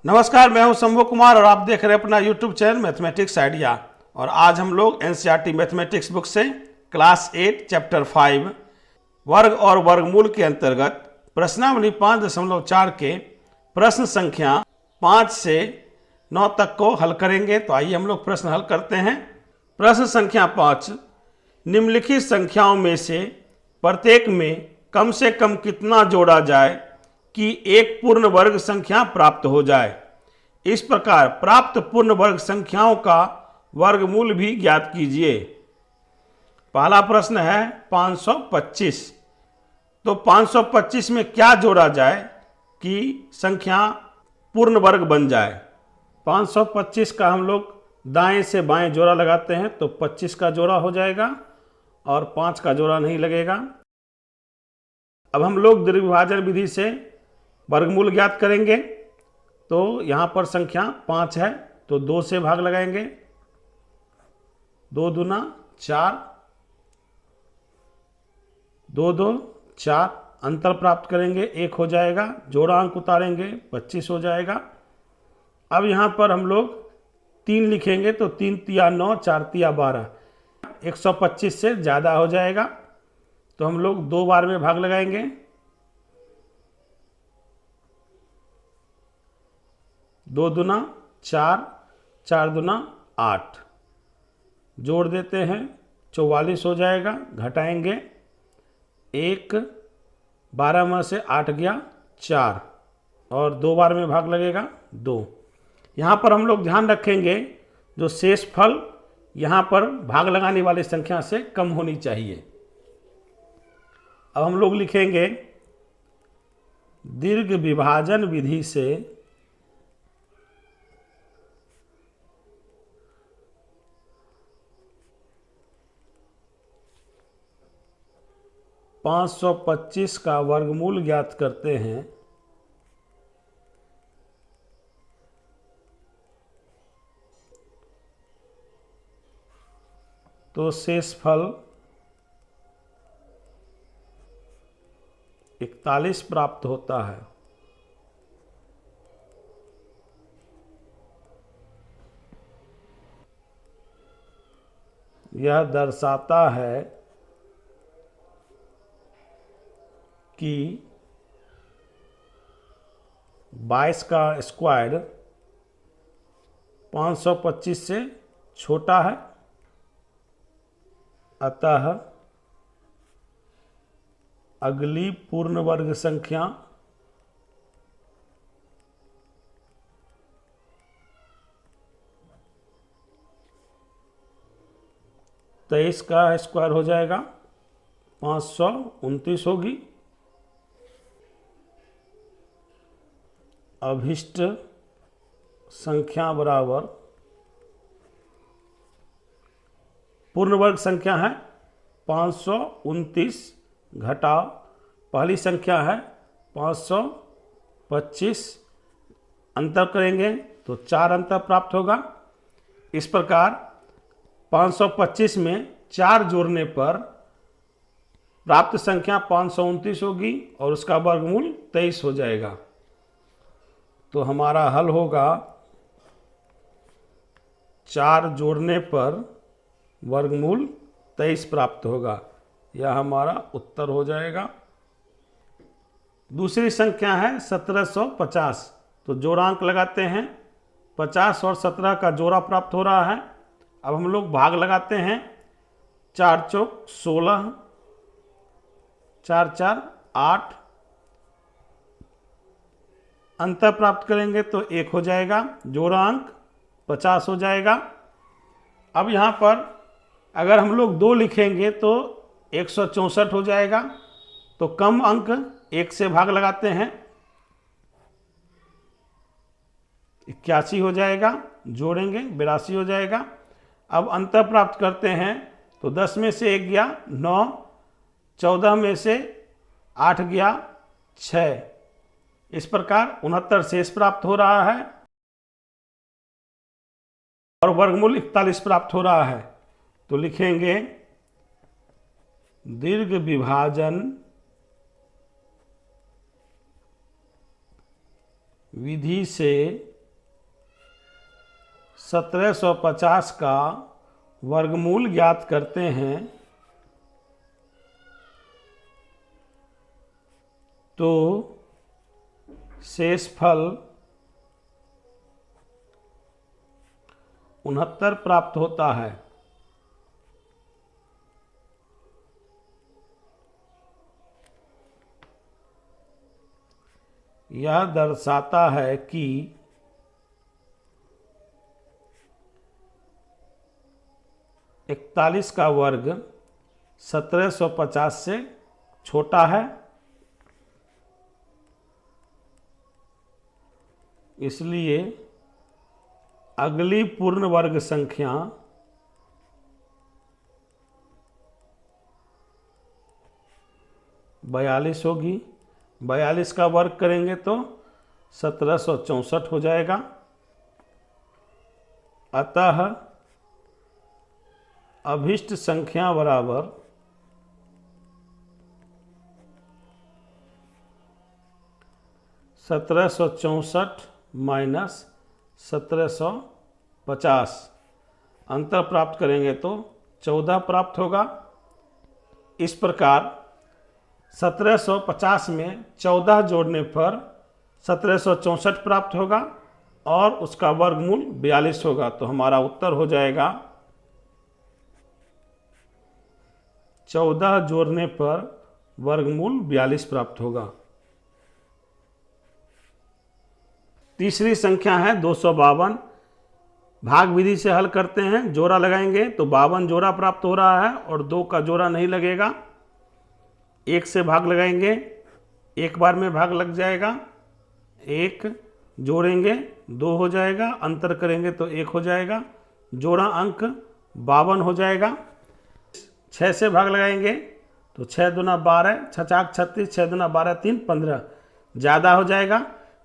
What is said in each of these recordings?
नमस्कार, मैं हूं शंभू कुमार और आप देख रहे हैं अपना YouTube चैनल मैथमेटिक्स आइडिया। और आज हम लोग एनसीईआरटी मैथमेटिक्स बुक से क्लास 8 चैप्टर 5 वर्ग और वर्गमूल के अंतर्गत प्रश्नावली 5.4 के प्रश्न संख्या 5 से 9 तक को हल करेंगे। तो आइए हम लोग प्रश्न हल करते हैं। प्रश्न संख्या 5, निम्नलिखित संख्याओं में से प्रत्येक में कम से कम कितना जोड़ा जाए कि एक पूर्ण वर्ग संख्या प्राप्त हो जाए। इस प्रकार प्राप्त पूर्ण वर्ग संख्याओं का वर्गमूल भी ज्ञात कीजिए। पहला प्रश्न है 525। तो 525 में क्या जोड़ा जाए कि संख्या पूर्ण वर्ग बन जाए। 525 का हम लोग दाएं से बाएं जोड़ा लगाते हैं तो 25 का जोड़ा हो जाएगा और 5 का जोड़ा नहीं लगेगा। अब हम लोग द्विभाजन विधि से वर्गमूल ज्ञात करेंगे। तो यहाँ पर संख्या 5 है तो 2 से भाग लगाएंगे, 2 दूना 4, 2 2 4, अंतर प्राप्त करेंगे 1 हो जाएगा, जोड़ा अंक उतारेंगे 25 हो जाएगा। अब यहाँ पर हम लोग 3 लिखेंगे तो 3 तिया 9, 4 तिया 12, 125 से ज़्यादा हो जाएगा तो हम लोग 2 बार में भाग लगाएंगे, 2 दूना 4, 4 दूना 8, जोड़ देते हैं 44 हो जाएगा, घटाएंगे 1, 12 में से 8 गया 4 और 2 बार में भाग लगेगा 2। यहाँ पर हम लोग ध्यान रखेंगे जो शेष फल यहाँ पर भाग लगाने वाली संख्या से कम होनी चाहिए। अब हम लोग लिखेंगे दीर्घ विभाजन विधि से 525 का वर्गमूल ज्ञात करते हैं। तो शेषफल 41 प्राप्त होता है। यह दर्शाता है कि 22 का स्क्वायर 525 से छोटा है, अतः अगली पूर्ण वर्ग संख्या तेईस का स्क्वायर हो जाएगा 529 होगी। अभिष्ट संख्या बराबर पूर्ण वर्ग संख्या है 529 घटाओ पहली संख्या है 525, अंतर करेंगे तो 4 अंतर प्राप्त होगा। इस प्रकार 525 में 4 जोड़ने पर प्राप्त संख्या 529 होगी और उसका वर्गमूल 23 हो जाएगा। तो हमारा हल होगा 4 जोड़ने पर वर्गमूल 23 प्राप्त होगा। यह हमारा उत्तर हो जाएगा। दूसरी संख्या है 1750। तो जोड़ांक लगाते हैं, 50 और 17 का जोड़ा प्राप्त हो रहा है। अब हम लोग भाग लगाते हैं, 4 चौक 16, 4 4 8, अंतर प्राप्त करेंगे तो 1 हो जाएगा, जोड़ा अंक 50 हो जाएगा। अब यहाँ पर अगर हम लोग 2 लिखेंगे तो 164 हो जाएगा। तो कम अंक 1 से भाग लगाते हैं, 81 हो जाएगा, जोड़ेंगे 82 हो जाएगा। अब अंतर प्राप्त करते हैं तो 10 में से 1 गया 9, 14 में से 8 गया 6, इस प्रकार 69 शेष प्राप्त हो रहा है और वर्गमूल 41 प्राप्त हो रहा है। तो लिखेंगे दीर्घ विभाजन विधि से 1750 का वर्गमूल ज्ञात करते हैं तो शेषफल 69 प्राप्त होता है। यह दर्शाता है कि 41 का वर्ग 1750 से छोटा है, इसलिए अगली पूर्ण वर्ग संख्या 42 होगी। 42 का वर्ग करेंगे तो 1764 हो जाएगा। अतः अभिष्ट संख्या बराबर 1764 माइनस 1750, अंतर प्राप्त करेंगे तो 14 प्राप्त होगा। इस प्रकार 1750 में 14 जोड़ने पर 1764 प्राप्त होगा और उसका वर्गमूल 42 होगा। तो हमारा उत्तर हो जाएगा 14 जोड़ने पर वर्गमूल 42 प्राप्त होगा। तीसरी संख्या है 252। भाग विधि से हल करते हैं। जोड़ा लगाएंगे तो 52 जोड़ा प्राप्त हो रहा है और 2 का जोड़ा नहीं लगेगा। 1 से भाग लगाएंगे, एक बार में भाग लग जाएगा। 1 जोड़ेंगे 2 हो जाएगा, अंतर करेंगे तो 1 हो जाएगा। जोड़ा अंक 52 हो जाएगा। 6 से भाग लगाएंगे तो 6 दूना 12, 6 चाक 36, 6 दूना 12, 3 15, ज़्यादा हो जाएगा।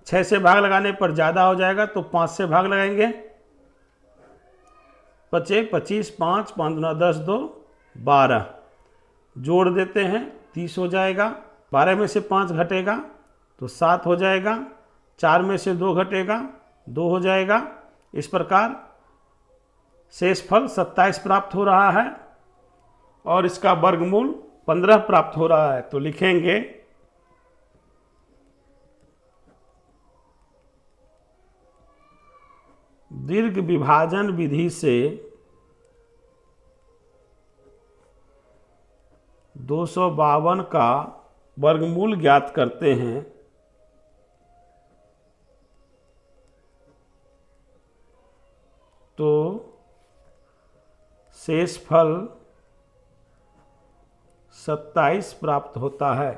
6 से भाग लगाने पर ज़्यादा हो जाएगा तो 5 से भाग लगाएंगे। 25, 25, 5, 5 दूना 10, 2 12, जोड़ देते हैं 30 हो जाएगा। 12 में से 5 घटेगा तो 7 हो जाएगा। 4 में से 2 घटेगा 2 हो जाएगा। इस प्रकार शेषफल 27 प्राप्त हो रहा है और इसका वर्गमूल 15 प्राप्त हो रहा है। तो लिखेंगे दीर्घ विभाजन विधि से 252 का वर्गमूल ज्ञात करते हैं तो शेषफल 27 प्राप्त होता है।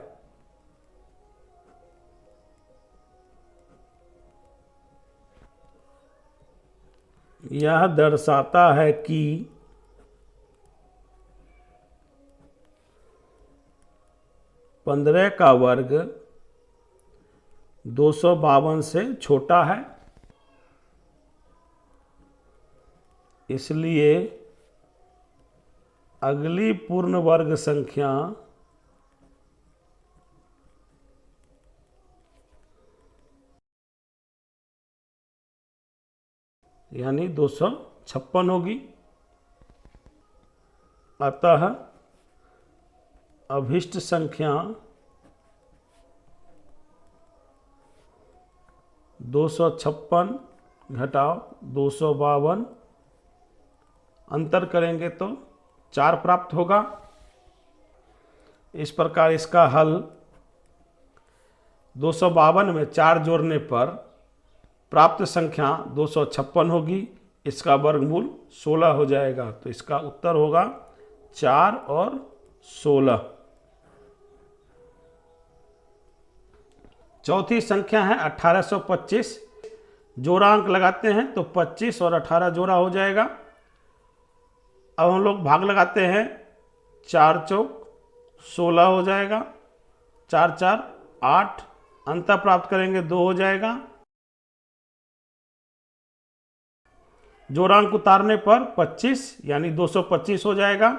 यह दर्शाता है कि 15 का वर्ग 252 से छोटा है, इसलिए अगली पूर्ण वर्ग संख्या यानी 256 होगी। अतः अभिष्ट संख्या 256 घटाओ 252, अंतर करेंगे तो 4 प्राप्त होगा। इस प्रकार इसका हल 252 में 4 जोड़ने पर प्राप्त संख्या 256 होगी। इसका वर्गमूल 16 हो जाएगा। तो इसका उत्तर होगा 4 और 16। चौथी संख्या है 1825। जोड़ा अंक लगाते हैं तो 25 और 18 जोड़ा हो जाएगा। अब हम लोग भाग लगाते हैं, 4 चौक 16 हो जाएगा, 4 4 8, अंतर प्राप्त करेंगे 2 हो जाएगा। जोड़ांक उतारने पर 25 यानी 225 हो जाएगा।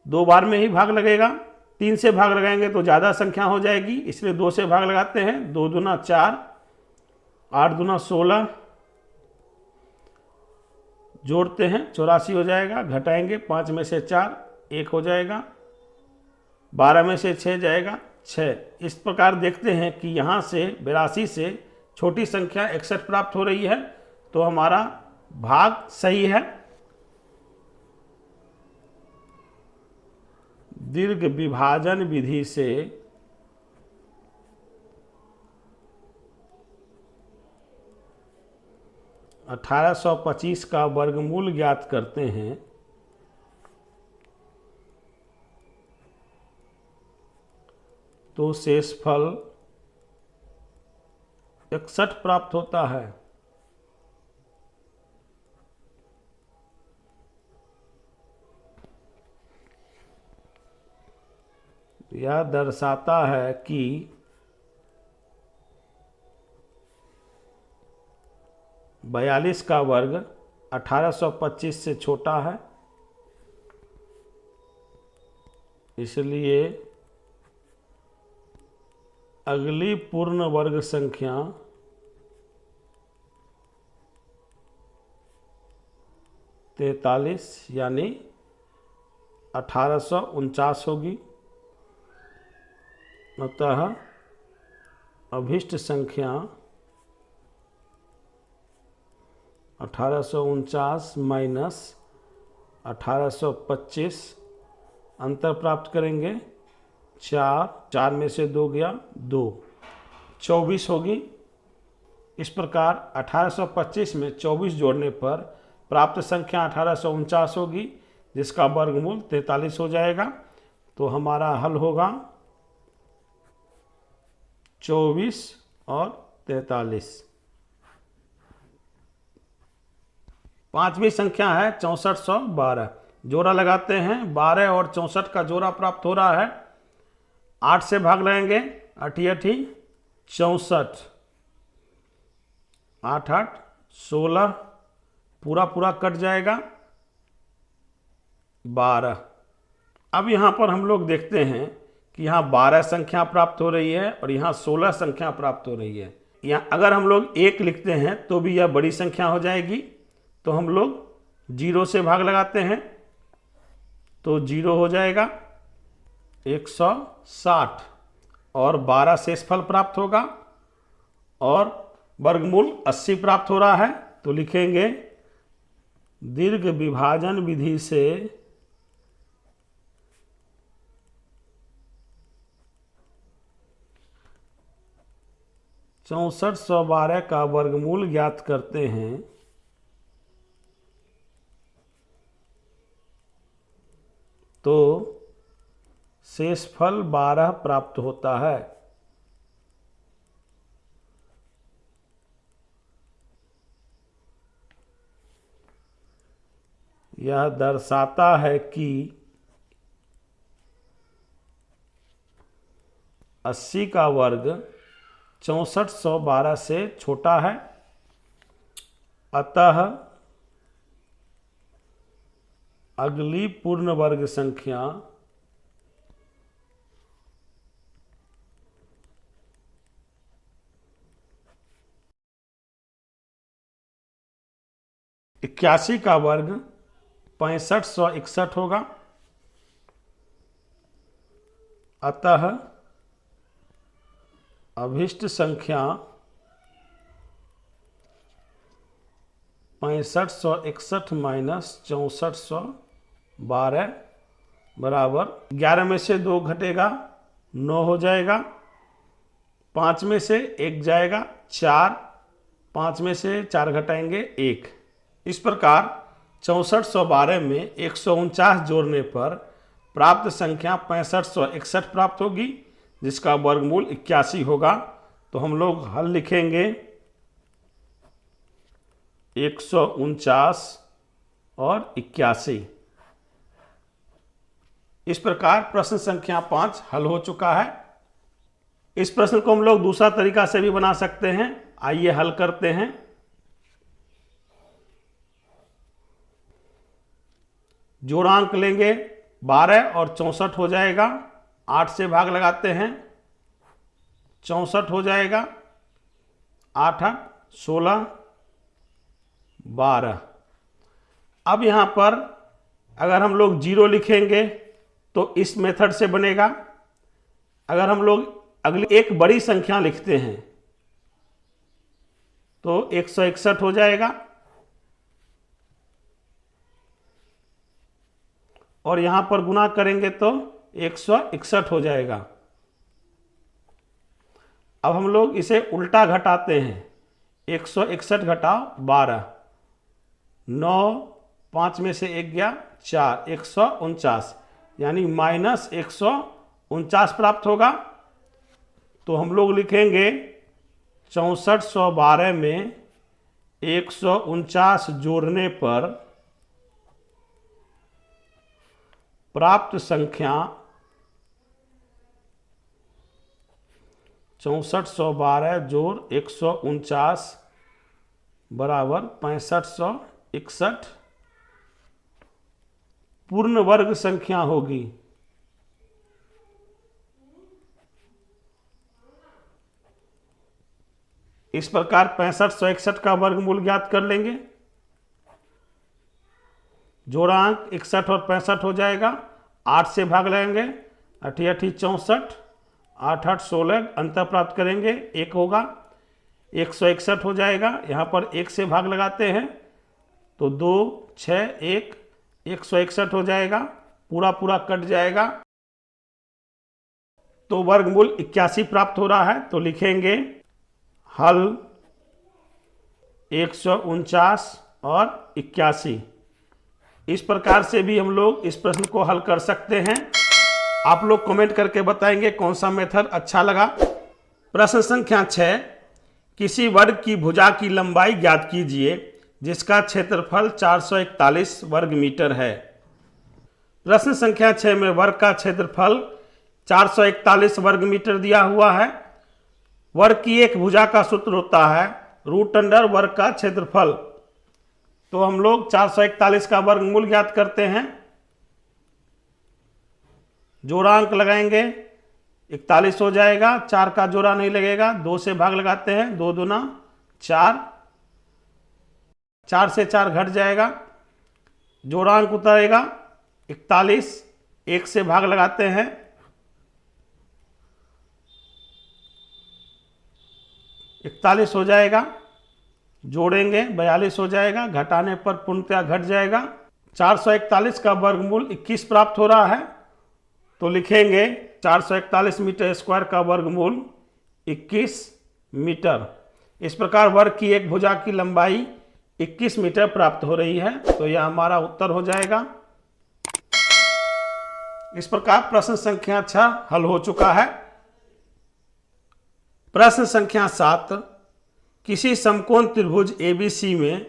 2 बार में ही भाग लगेगा। 3 से भाग लगाएंगे तो ज़्यादा संख्या हो जाएगी, इसलिए 2 से भाग लगाते हैं। 2 दूना 4, 8 दूना 16, जोड़ते हैं 84 हो जाएगा, घटाएंगे 5 में से 4 1 हो जाएगा, 12 में से 6 जाएगा 6। इस प्रकार देखते हैं कि यहाँ से 82 से छोटी संख्या 61 प्राप्त हो रही है, तो हमारा भाग सही है। दीर्घ विभाजन विधि से 1825 का वर्गमूल ज्ञात करते हैं, तो शेषफल 61 प्राप्त होता है। यह दर्शाता है कि बयालीस का वर्ग 1825 से छोटा है, इसलिए अगली पूर्ण वर्ग संख्या 43 यानी 1849 होगी। अतः अभिष्ट संख्या 1849 माइनस 1825, अंतर प्राप्त करेंगे 4 में से 2 गया 2, 24 होगी। इस प्रकार 1825 में 24 जोड़ने पर प्राप्त संख्या 1849 होगी, जिसका वर्गमूल 43 हो जाएगा। तो हमारा हल होगा 24 और 43। पांचवी संख्या है 6412। जोड़ा लगाते हैं, 12 और 64 का जोड़ा प्राप्त हो रहा है। 8 से भाग लगाएंगे, 8 8 64, 8 8 16, पूरा कट जाएगा 12। अब यहाँ पर हम लोग देखते हैं कि यहाँ 12 संख्या प्राप्त हो रही है और यहाँ 16 संख्या प्राप्त हो रही है। यहाँ अगर हम लोग 1 लिखते हैं तो भी यह बड़ी संख्या हो जाएगी, तो हम लोग 0 से भाग लगाते हैं, तो 0 हो जाएगा 160 और 12 शेषफल प्राप्त होगा और वर्गमूल 80 प्राप्त हो रहा है। तो लिखेंगे दीर्घ विभाजन विधि से 6412 का वर्गमूल ज्ञात करते हैं, तो शेषफल 12 प्राप्त होता है। यह दर्शाता है कि 80 का वर्ग 6412 से छोटा है, अतः अगली पूर्ण वर्ग संख्या 81 का वर्ग 6561 होगा। अतः अभिष्ट संख्या 6561 माइनस 6412 बराबर 11 में से 2 घटेगा 9 हो जाएगा, 5 में से 1 जाएगा 4, 5 में से 4 घटाएंगे 1। इस प्रकार 6412 में 149 जोड़ने पर प्राप्त संख्या 6561 प्राप्त होगी, जिसका वर्गमूल 81 होगा। तो हम लोग हल लिखेंगे 149 और 81। इस प्रकार प्रश्न संख्या 5 हल हो चुका है। इस प्रश्न को हम लोग दूसरा तरीका से भी बना सकते हैं। आइए हल करते हैं। जोड़ांक लेंगे, 12 और 64 हो जाएगा। 8 से भाग लगाते हैं, 64 हो जाएगा। 8 8 16 12। अब यहाँ पर अगर हम लोग 0 लिखेंगे तो इस मेथड से बनेगा। अगर हम लोग अगली एक बड़ी संख्या लिखते हैं तो 161 हो जाएगा, और यहां पर गुना करेंगे तो 161 हो जाएगा। अब हम लोग इसे उल्टा घटाते हैं, 161 घटाओ 12, 9, 5 में से 1 गया 4, 149, यानी -149 प्राप्त होगा। तो हम लोग लिखेंगे 6412 में 149 जोड़ने पर प्राप्त संख्या 6412 जोड़ 149 बराबर 6561 पूर्ण वर्ग संख्या होगी। इस प्रकार 6561 का वर्गमूल ज्ञात कर लेंगे। जोड़ांक 61 और 65 हो जाएगा, 8 से भाग लेंगे, 8 8 64, 8 8 16, अंतर प्राप्त करेंगे 1 होगा, 161 हो जाएगा। यहाँ पर 1 से भाग लगाते हैं तो 2 6 1, 161 हो जाएगा, पूरा पूरा कट जाएगा, तो वर्गमूल 81 प्राप्त हो रहा है। तो लिखेंगे हल 149 और 81। इस प्रकार से भी हम लोग इस प्रश्न को हल कर सकते हैं। आप लोग कमेंट करके बताएंगे कौन सा मेथड अच्छा लगा। प्रश्न संख्या 6, किसी वर्ग की भुजा की लंबाई ज्ञात कीजिए जिसका क्षेत्रफल 441 वर्ग मीटर है। प्रश्न संख्या 6 में वर्ग का क्षेत्रफल 441 वर्ग मीटर दिया हुआ है। वर्ग की एक भुजा का सूत्र होता है √अंडर वर्ग का क्षेत्रफल। तो हम लोग 441 का वर्गमूल ज्ञात करते हैं। जोड़ांक लगाएंगे, 41 हो जाएगा, 4 का जोड़ा नहीं लगेगा, 2 से भाग लगाते हैं, 2 दूना 4, 4 से 4 घट जाएगा, जोड़ांक उतरेगा 41, 1 से भाग लगाते हैं, 41 हो जाएगा, जोड़ेंगे 42 हो जाएगा, घटाने पर पूर्णतया घट जाएगा। 441 का वर्गमूल 21 प्राप्त हो रहा है। तो लिखेंगे 441 मीटर स्क्वायर का वर्गमूल 21 मीटर। इस प्रकार वर्ग की एक भुजा की लंबाई 21 मीटर प्राप्त हो रही है। तो यह हमारा उत्तर हो जाएगा। इस प्रकार प्रश्न संख्या 6 हल हो चुका है। प्रश्न संख्या 7, किसी समकोण त्रिभुज ABC में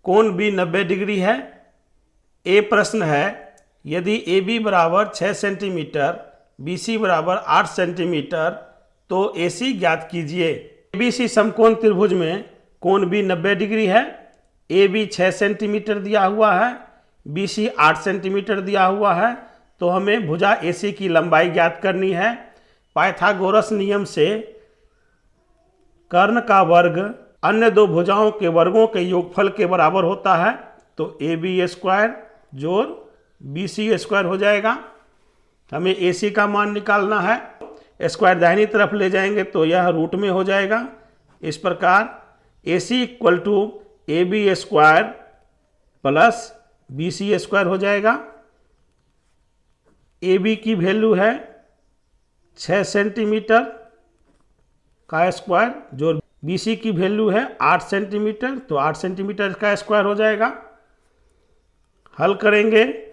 कोण B 90 डिग्री है। ए प्रश्न है, यदि AB बराबर 6 सेंटीमीटर, BC बराबर 8 सेंटीमीटर, तो AC ज्ञात कीजिए। ABC समकोण त्रिभुज में कोण B 90 डिग्री है। AB 6 सेंटीमीटर दिया हुआ है, BC 8 सेंटीमीटर दिया हुआ है। तो हमें भुजा AC की लंबाई ज्ञात करनी है। पाइथागोरस नियम से कर्ण का वर्ग अन्य दो भुजाओं के वर्गों के योगफल के बराबर होता है। तो AB स्क्वायर जोड़ BC स्क्वायर हो जाएगा। हमें AC का मान निकालना है। स्क्वायर दाहिनी तरफ ले जाएंगे तो यह रूट में हो जाएगा। इस प्रकार AC equal to AB square plus BC square हो जाएगा। AB की वैल्यू है 6 सेंटीमीटर का स्क्वायर, जो BC की वैल्यू है 8 सेंटीमीटर, तो 8 सेंटीमीटर का स्क्वायर हो जाएगा। हल करेंगे,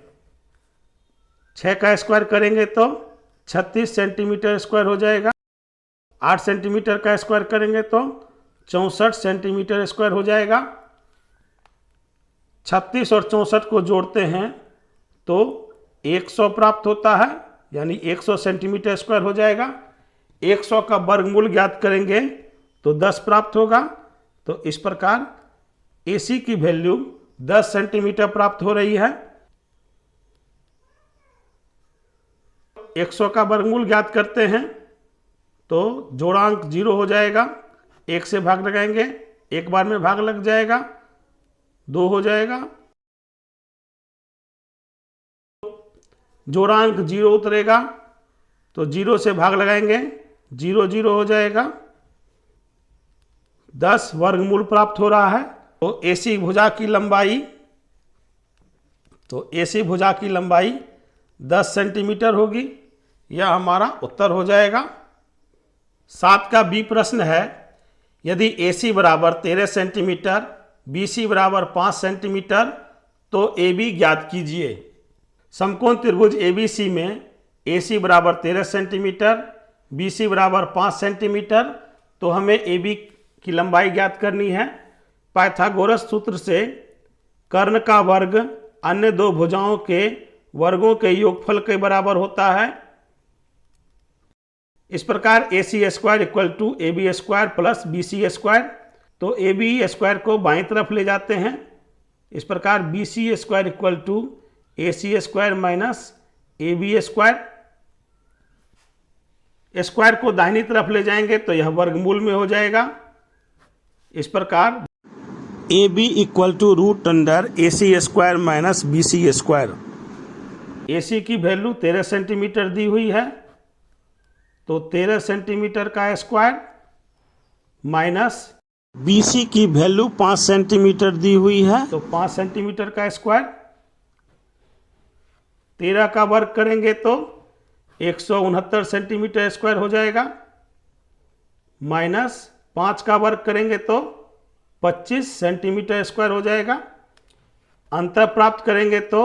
6 का स्क्वायर करेंगे तो 36 सेंटीमीटर स्क्वायर हो जाएगा। 8 सेंटीमीटर का स्क्वायर करेंगे तो 64 सेंटीमीटर स्क्वायर हो जाएगा। 36 और 64 को जोड़ते हैं तो 100 प्राप्त होता है, यानी 100 सेंटीमीटर स्क्वायर हो जाएगा। 100 का वर्गमूल ज्ञात करेंगे तो 10 प्राप्त होगा। तो इस प्रकार AC की वैल्यू 10 सेंटीमीटर प्राप्त हो रही है। 100 का वर्गमूल ज्ञात करते हैं तो जोड़ांक 0 हो जाएगा, 1 से भाग लगाएंगे, एक बार में भाग लग जाएगा, 2 हो जाएगा, जोड़ांक 0 उतरेगा तो 0 से भाग लगाएंगे, 0 0 हो जाएगा। 10 वर्गमूल प्राप्त हो रहा है। तो AC भुजा की लंबाई 10 सेंटीमीटर होगी। यह हमारा उत्तर हो जाएगा। 7 का B प्रश्न है, यदि AC बराबर 13 सेंटीमीटर, BC बराबर 5 सेंटीमीटर तो AB ज्ञात कीजिए। समकोण त्रिभुज ABC में AC बराबर 13 सेंटीमीटर, BC बराबर 5 सेंटीमीटर, तो हमें AB की लंबाई ज्ञात करनी है। पाइथागोरस सूत्र से कर्ण का वर्ग अन्य दो भुजाओं के वर्गों के योगफल के बराबर होता है। इस प्रकार AC square equal to AB square plus BC square, तो AB स्क्वायर को बाईं तरफ ले जाते हैं। इस प्रकार BC square equal to AC square minus AB square. Square को दाहिनी तरफ ले जाएंगे तो यह वर्गमूल में हो जाएगा। इस प्रकार AB equal to root under AC square minus BC square. AC की वैल्यू 13 सेंटीमीटर दी हुई है, तो 13 सेंटीमीटर का स्क्वायर माइनस BC की वैल्यू 5 सेंटीमीटर दी हुई है, तो 5 सेंटीमीटर का स्क्वायर। 13 का वर्ग करेंगे तो 169 सेंटीमीटर स्क्वायर हो जाएगा, माइनस 5 का वर्ग करेंगे तो 25 सेंटीमीटर स्क्वायर हो जाएगा। अंतर प्राप्त करेंगे तो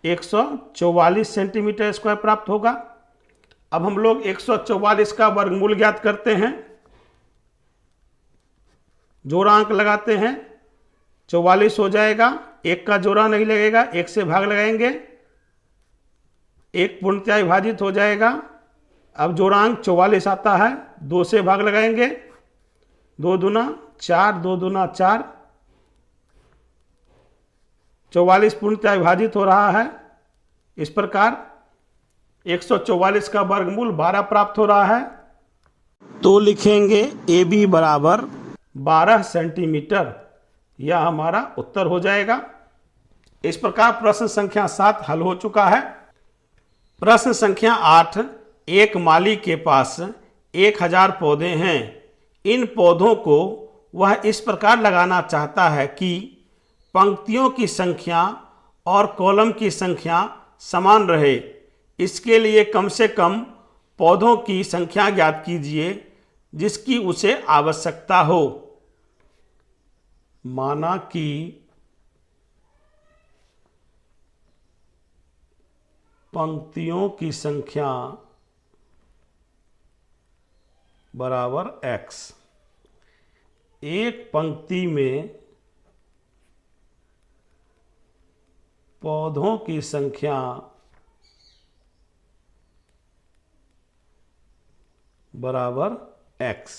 144 सेंटीमीटर स्क्वायर प्राप्त होगा। अब हम लोग 144 का वर्गमूल ज्ञात करते हैं। जोड़ांक लगाते हैं, 44 हो जाएगा। 1 का जोड़ा नहीं लगेगा, 1 से भाग लगाएंगे, 1 पूर्णतया विभाजित हो जाएगा। अब जोड़ांक 44 आता है, 2 से भाग लगाएंगे, 2 दूना 4, 2 दूना 4। 44 पूर्णतया विभाजित हो रहा है। इस प्रकार 144 का वर्गमूल 12 प्राप्त हो रहा है, तो लिखेंगे AB बराबर 12 सेंटीमीटर। यह हमारा उत्तर हो जाएगा। इस प्रकार प्रश्न संख्या 7 हल हो चुका है। प्रश्न संख्या 8, एक माली के पास 1000 पौधे हैं। इन पौधों को वह इस प्रकार लगाना चाहता है कि पंक्तियों की संख्या और कॉलम की संख्या समान रहे। इसके लिए कम से कम पौधों की संख्या ज्ञात कीजिए जिसकी उसे आवश्यकता हो। माना कि पंक्तियों की संख्या बराबर x। एक पंक्ति में पौधों की संख्या बराबर x,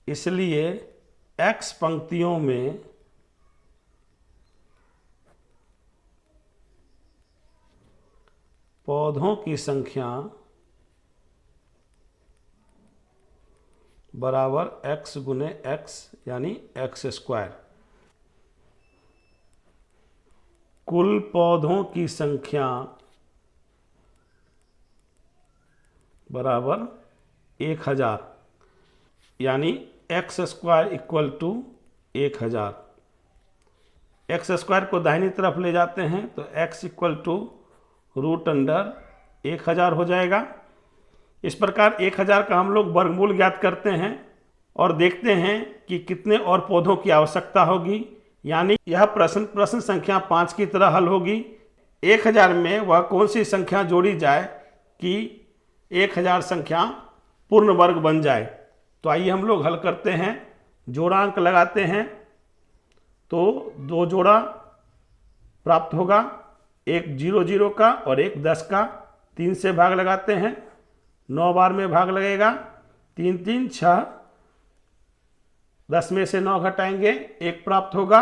इसलिए x पंक्तियों में पौधों की संख्या बराबर x गुने x यानी x स्क्वायर। कुल पौधों की संख्या बराबर 1000 यानी x square equal to 1000। x square को दाहिनी तरफ ले जाते हैं तो x equal to root under 1000 हो जाएगा। इस प्रकार 1000 का हम लोग वर्गमूल ज्ञात करते हैं और देखते हैं कि कितने और पौधों की आवश्यकता होगी। यानी यह प्रश्न संख्या 5 की तरह हल होगी। 1000 में वह कौन सी संख्या जोड़ी जाए कि 1000 संख्या पूर्ण वर्ग बन जाए। तो आइए हम लोग हल करते हैं। जोड़ांक लगाते हैं तो 2 जोड़ा प्राप्त होगा, एक 0 0 का और एक 10 का। 3 से भाग लगाते हैं, 9 बार में भाग लगेगा, 3 3 6। 10 में से 9 घटाएंगे, 1 प्राप्त होगा।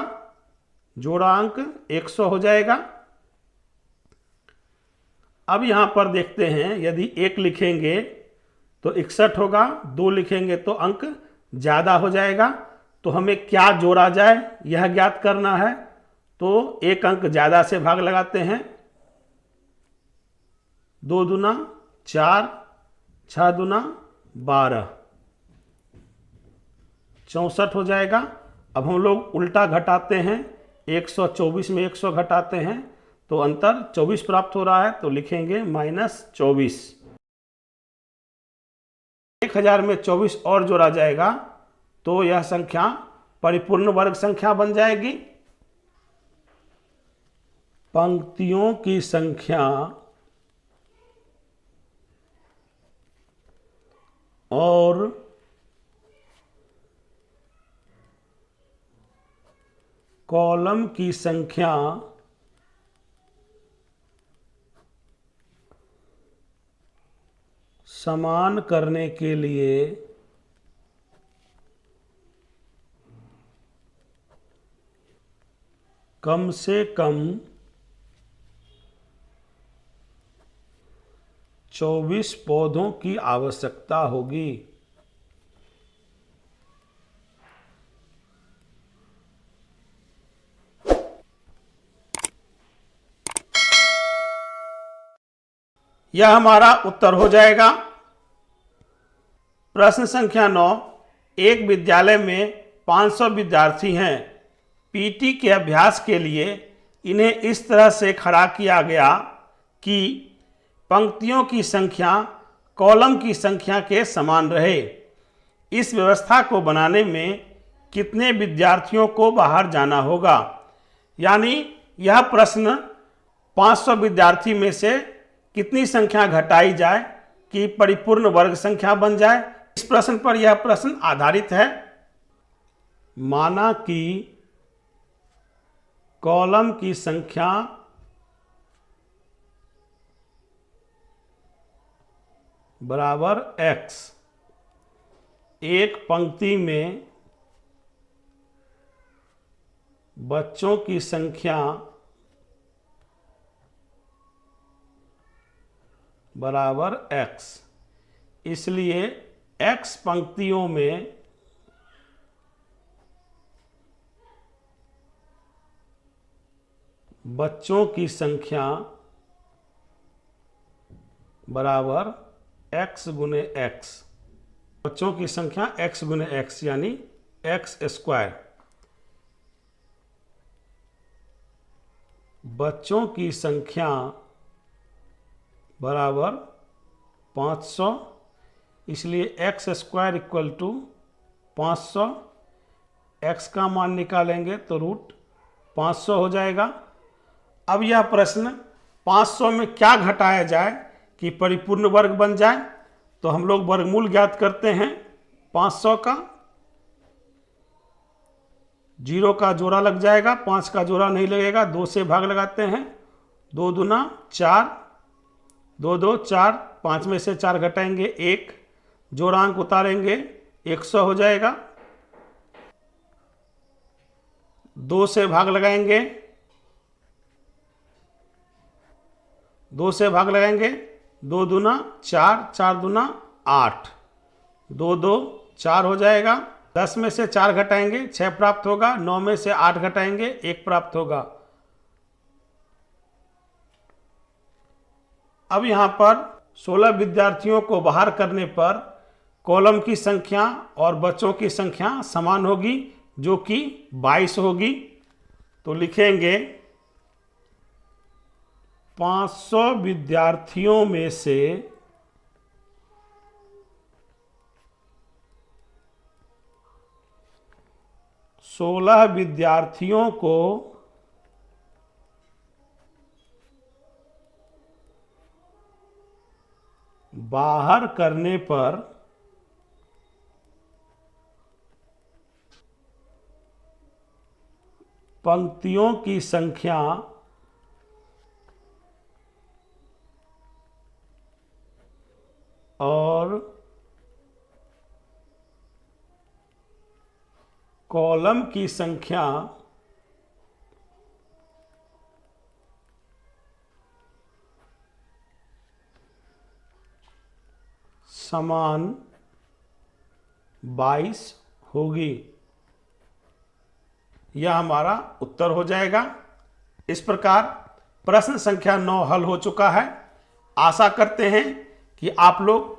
जोड़ांक 100 हो जाएगा। अब यहां पर देखते हैं, यदि 1 लिखेंगे तो 61 होगा, 2 लिखेंगे तो अंक ज़्यादा हो जाएगा। तो हमें क्या जोड़ा जाए यह ज्ञात करना है। तो 1 अंक ज़्यादा से भाग लगाते हैं, 2 दूना 4, 6 दूना 12, 64 हो जाएगा। अब हम लोग उल्टा घटाते हैं, 124 में 100 घटाते हैं तो अंतर 24 प्राप्त हो रहा है, तो लिखेंगे -24। 1000 में 24 और जोड़ा जाएगा तो यह संख्या परिपूर्ण वर्ग संख्या बन जाएगी। पंक्तियों की संख्या और कॉलम की संख्या समान करने के लिए कम से कम 24 पौधों की आवश्यकता होगी। यह हमारा उत्तर हो जाएगा। प्रश्न संख्या 9, एक विद्यालय में 500 विद्यार्थी हैं। पीटी के अभ्यास के लिए इन्हें इस तरह से खड़ा किया गया कि पंक्तियों की संख्या कॉलम की संख्या के समान रहे। इस व्यवस्था को बनाने में कितने विद्यार्थियों को बाहर जाना होगा? यानी यह प्रश्न 500 विद्यार्थी में से कितनी संख्या घटाई जाए कि परिपूर्ण वर्ग संख्या बन जाए, इस प्रश्न पर यह प्रश्न आधारित है। माना कि कॉलम की संख्या बराबर x, एक पंक्ति में बच्चों की संख्या बराबर x, इसलिए x पंक्तियों में बच्चों की संख्या बराबर x गुने x, बच्चों की संख्या x गुने x यानी x²। बच्चों की संख्या बराबर 500, इसलिए x² = 500। x का मान निकालेंगे तो √500 हो जाएगा। अब यह प्रश्न 500 में क्या घटाया जाए कि परिपूर्ण वर्ग बन जाए, तो हम लोग वर्गमूल ज्ञात करते हैं 500 का। 0 का जोड़ा लग जाएगा, 5 का जोड़ा नहीं लगेगा, 2 से भाग लगाते हैं। 2 दूना 4, 2 2 4, 5 में से 4 घटाएंगे 1, जोड़ांक उतारेंगे 100 हो जाएगा। 2 से भाग लगाएंगे, 2 से भाग लगाएंगे, 2 दूना 4, 4 दूना 8, 2 2 4 हो जाएगा। 10 में से 4 घटाएंगे 6 प्राप्त होगा, 9 में से 8 घटाएंगे 1 प्राप्त होगा। अब यहाँ पर 16 विद्यार्थियों को बाहर करने पर कॉलम की संख्या और बच्चों की संख्या समान होगी, जो कि 22 होगी। तो लिखेंगे 500 विद्यार्थियों में से 16 विद्यार्थियों को बाहर करने पर पंक्तियों की संख्या और कॉलम की संख्या समान 22 होगी। यह हमारा उत्तर हो जाएगा। इस प्रकार प्रश्न संख्या 9 हल हो चुका है। आशा करते हैं कि आप लोग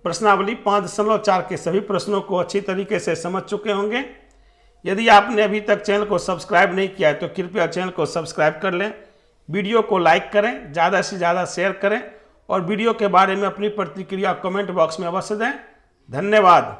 प्रश्नावली 5.4 के सभी प्रश्नों को अच्छी तरीके से समझ चुके होंगे। यदि आपने अभी तक चैनल को सब्सक्राइब नहीं किया है तो कृपया चैनल को सब्सक्राइब कर लें, वीडियो को लाइक करें, ज़्यादा से ज़्यादा शेयर करें और वीडियो के बारे में अपनी प्रतिक्रिया कमेंट बॉक्स में अवश्य दें। धन्यवाद।